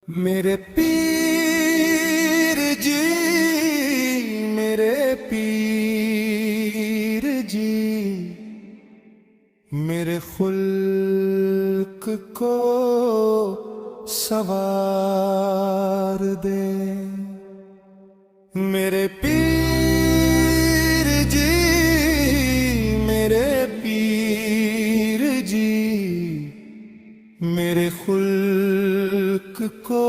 میرے پیر جی، میرے پیر جی، میرے خلق کو سوار دے۔ میرے پیر جی، میرے پیر جی، میرے خلق کو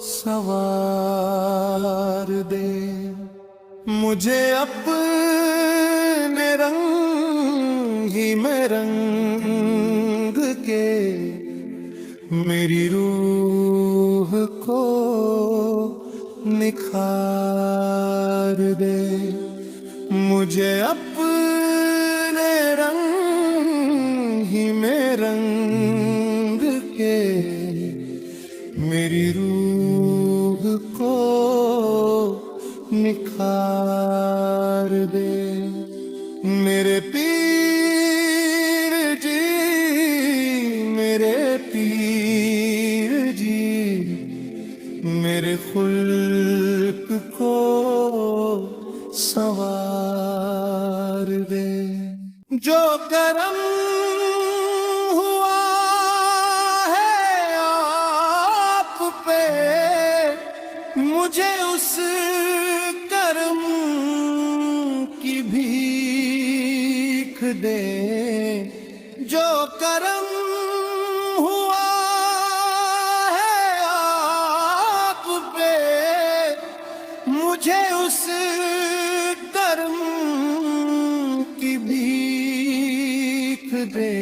سوار دے۔ مجھے اپنے رنگ ہی میں رنگ کے میری روح کو نکھار دے۔ مجھے اپنے رنگ ہی میں رنگ کے میری روح کو نکھار دے۔ میرے پیر جی، میرے پیر جی، میرے خلق کو سوار دے۔ جو کرم ہوا ہے آپ پہ، مجھے اس کرم کی بھیک دے۔ جو کرم ہوا ہے آپ پہ، مجھے اس کرم کی بھیک دے۔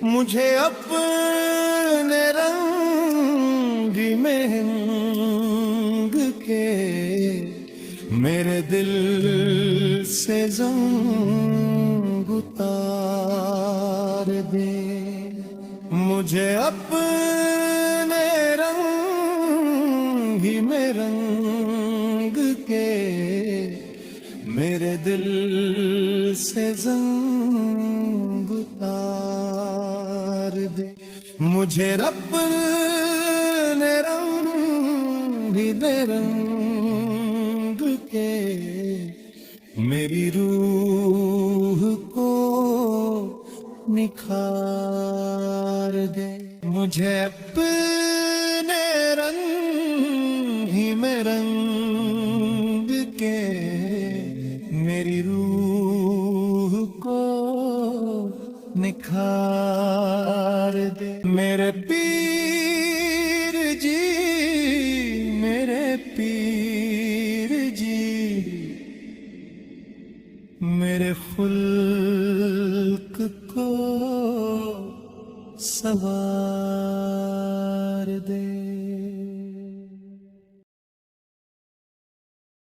مجھے اپنے رنگ میں رنگ کے میرے دل سے زنگ اتار دے۔ مجھے اپنے رنگ ہی میں رنگ کے میرے دل سے زنگ اتار دے۔ مجھے رب نے رنگ ہی دے رنگ کے میری روح کو نکھار دے۔ مجھے اپنے رنگ ہی میں رنگ کے میری روح کو نکھار دے۔ میرے پیر جی، میرے پیر جی، میرے خلق کو سوار